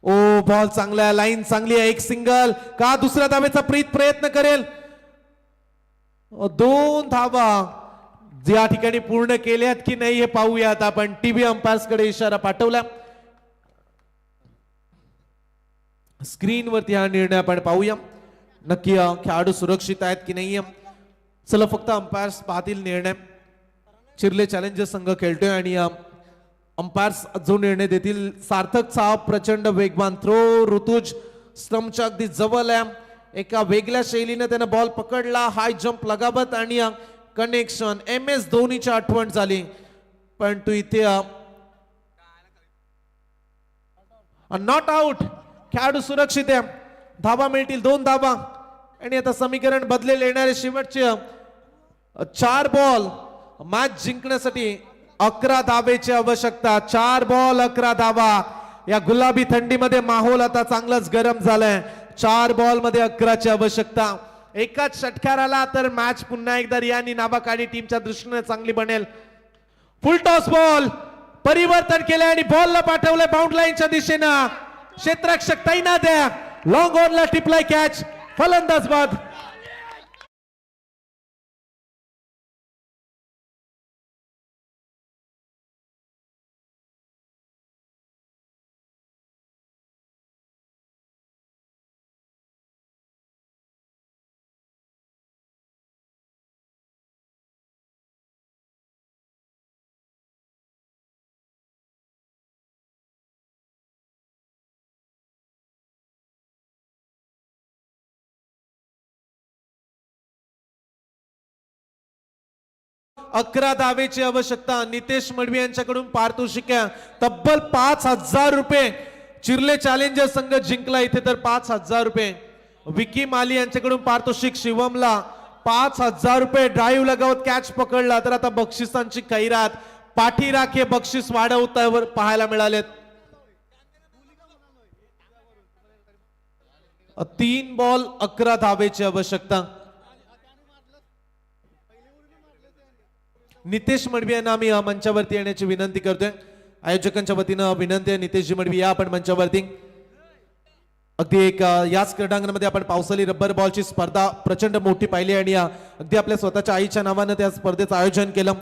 S2: ओ बॉल चांगला आहे. लाईन चांगली आहे. एक सिंगल का? दुसऱ्या धावेचा प्रयत्न करेल. 2 धावा ज्या ठिकाणी पूर्ण केल्यात की नाही हे पाहूयात आपण. टीव्ही अंपायर्स कडे इशारा पाठवला. स्क्रीन वरती हा निर्णय आपण पाहूया. नक्की खेळाडू सुरक्षित आहेत की नाही. चला फक्त अंपायर्स पाहतील निर्णय. चिर्ले चॅलेंजर्स संघ खेळतोय आणि अंपायर्स जो निर्णय देतील. सार्थक साहेब प्रचंड वेगवान थ्रो. ऋतुज स्टंपच्या अगदी जवळ आहे. एका वेगळ्या शैलीने त्याने बॉल पकडला. हाय जंप लगावत आणि कनेक्शन. MS धोनीची आठवण झाली. परंतु इथे नॉट आउट. खेळाडू सुरक्षित आहे. धावा मिळतील 2 धावा आणि आता समीकरण बदलेल. येणारे शेवटचे 4 बॉल मॅच जिंकण्यासाठी 11 धावेची आवश्यकता. 4 बॉल 11 धावा. या गुलाबी थंडीमध्ये माहोल आता चांगलाच गरम झालाय. 4 बॉल मध्ये 11 ची आवश्यकता. एकाच षटकाराला तर मॅच पुन्हा एकदा रियानी नावाखाली टीमच्या दृष्टीने चांगली बनेल. फुल टॉस बॉल परिवर्तन केले आणि बॉलला पाठवलंय बाउंड लाईनच्या दिशेनं. क्षेत्ररक्षक तैनात आहे. लॉंग ऑनला टिपलाय कॅच. फलंदाज बाद. 11 धावेची आवश्यकता. नितेश मडवी यांच्याकडून पारितोषिक तब्बल 5,000 रुपये. चिर्ले चॅलेंजर संघ जिंकला इथे तर 5,000 रुपये. विकी माली यांच्याकडून पारितोषिक शिवमला 5,000 रुपये. ड्राईव्ह लगावत कॅच पकडला तर आता बक्षिसांची खैरात. पाठीराखे बक्षीस वाढवतावर पाहायला मिळालेत. 3 बॉल 11 धावेची आवश्यकता. नितेश मडवी यांना आम्ही मंचावरती येण्याची विनंती करतोय. आयोजकांच्या वतीनं विनंती आहे, नितेशजी मडवी या आपण मंचावरती. अगदी एक याच क्रीडांगणामध्ये आपण पावसाळी रब्बर बॉलची स्पर्धा प्रचंड मोठी पाहिली आणि अगदी आपल्या स्वतःच्या आईच्या नावानं त्या स्पर्धेचं आयोजन केलं.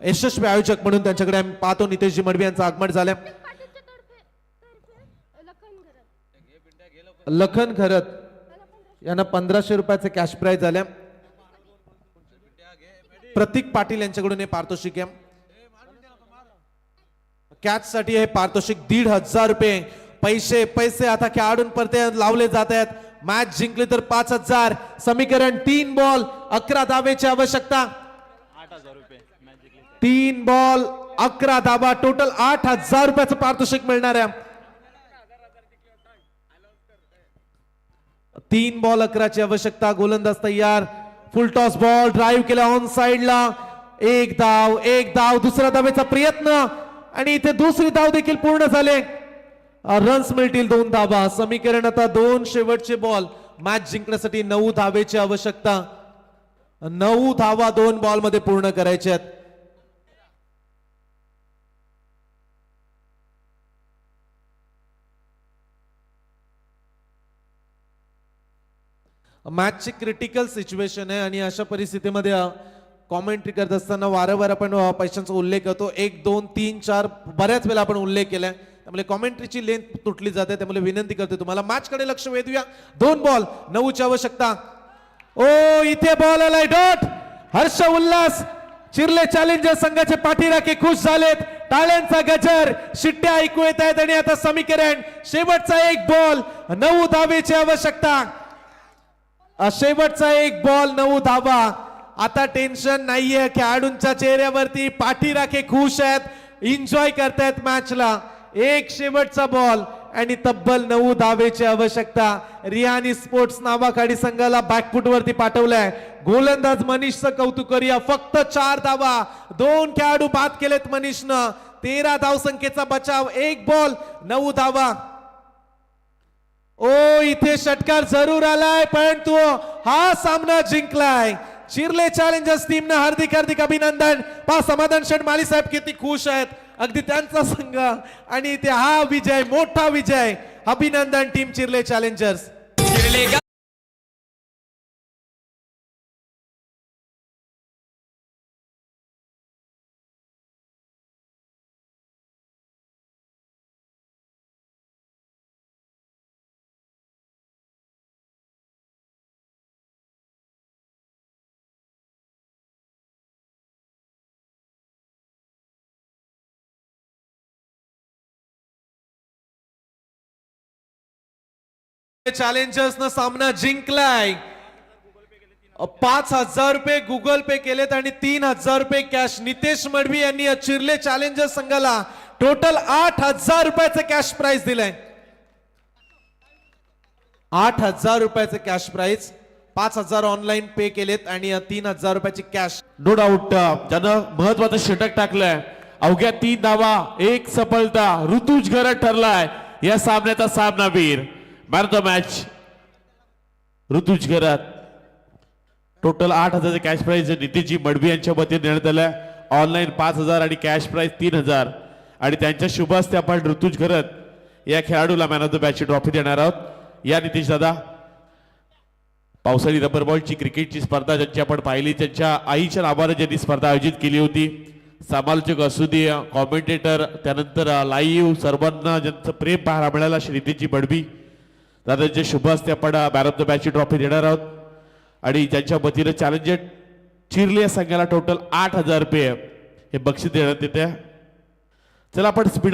S2: यशस्वी आयोजक म्हणून त्यांच्याकडे आम्ही पाहतो नितेशजी मडवी यांचं आगमन झालं. लखन खरत यांना 1,500 रुपयाचे कॅश प्राइज झाले. प्रतीक पाटील यांच्याकडून हे पारितोषिक आहे. कॅच साठी हे पारितोषिक 1,500 रुपये. पैसे पैसे आता खेळाडूंपर्यंत लावले जात आहेत. मॅच जिंकली तर 5,000. समीकरण 3 बॉल 11 धावेची आवश्यकता. 3 बॉल 11 धावा. टोटल 8,000 रुपयाचं पारितोषिक मिळणार आहे. 3 बॉल 11ची आवश्यकता. गोलंदाज तयार. फुल टॉस बॉल ड्राईव्ह केला ऑन साइडला. एक धाव दुसऱ्या धावेचा प्रयत्न आणि इथे दुसरी धाव देखील पूर्ण झाले. रन्स मिळतील 2 धावा. समीकरण आता 2 शेवटचे बॉल. मॅच जिंकण्यासाठी 9 धावेची आवश्यकता. 9 धावा 2 बॉल मध्ये पूर्ण करायच्या आहेत. मॅचची क्रिटिकल सिच्युएशन आहे आणि अशा परिस्थितीमध्ये कॉमेंट्री करत असताना वारंवार आपण पैशांचा उल्लेख करतो. 1 2 3 4 बऱ्याच वेळा आपण उल्लेख केलाय. त्यामुळे कॉमेंट्रीची लेंथ तुटली जाते. त्यामुळे विनंती करते तुम्हाला मॅच कडे लक्ष वेधूया. 2 बॉल 9ची आवश्यकता. ओ इथे बॉल आलाय. डॉट हर्ष उल्हास. चिर्ले चॅलेंजर संघाचे पाठीराखे खुश झालेत. टाळ्यांचा गजर शिट्ट्या ऐकू येत आहेत आणि आता समीकरण शेवटचा 1 बॉल 9 धावेची आवश्यकता. शेवटचा 1 बॉल 9 धावा. आता टेन्शन नाहीये खेळाडूंच्या चेहऱ्यावरती. पाठीराखे खुश आहेत. एन्जॉय करतायत मॅचला. एक शेवटचा बॉल आणि तब्बल 9 धावेची आवश्यकता. रिहानी स्पोर्ट्स नावाखाडी संघाला बॅकफुट वरती पाठवलाय. गोलंदाज मनीषचं कौतुक करूया. फक्त 4 धावा. 2 खेळाडू बाद केलेत मनीषनं. 13 धावसंख्येचा बचाव. 1 बॉल 9 धावा. ओ इथे षटकार जरूर आलाय परंतु हा सामना जिंकलाय. चिर्ले चॅलेंजर्स टीमनं हार्दिक अभिनंदन. पहा समाधान शेठ माली साहेब किती खुश आहेत. अगदी त्यांचा संघ आणि इथे हा विजय मोठा विजय. अभिनंदन टीम चिर्ले चॅलेंजर्स. चॅलेंजर्स न सामना जिंकलाय. 5,000 रुपये गुगल पे केलेत आणि 3,000 रुपये कॅश. नितेश मडवी यांनी चिर्ले चॅलेंजर्स संघाला टोटल 8,000 रुपयाचं कॅश प्राइज दिलंय. 8,000 रुपयाचं कॅश प्राइज. 5,000 ऑनलाईन पे केलेत आणि 3,000 रुपयाची कॅश.
S1: नो डाऊट ज्यानं महत्वाचं षटक टाकलंय. अवघ्या 3 धावा 1 सफलता. ऋतुज घरत ठरलाय या सामन्याचा सामनावीर. Man of the match Rutuj Gharat. Total 8,000 cash prize Nitish ji Madvi यांच्या वतीने देण्यात आलं. ऑनलाईन 5,000 आणि कॅश प्राइज 3,000 आणि त्यांच्या शुभ हस्ते आपण ऋतुज घरत या खेळाडूला मॅन ऑफ द मॅचची ट्रॉफी देणार आहोत. या नितीश दादा पावसाळी रबर बॉलची क्रिकेटची स्पर्धा ज्यांची आपण पाहिली त्यांच्या आईच्या नावाने ज्यांनी स्पर्धा आयोजित केली होती. समालोचक असू दे कॉमेंटेटर त्यानंतर लाईव्ह सर्वांना ज्यांचं प्रेम पाहायला मिळालं श्री नितीशजी मडवी दादांच्या शुभ हस्ते आपण मॅन ऑफ द मॅचची ट्रॉफी देणार आहोत आणि ज्यांच्या वतीने चॅलेंजर चिर्ले संघाला टोटल 8,000 रुपये हे बक्षीस देण्यात येते. चला आपण स्पीड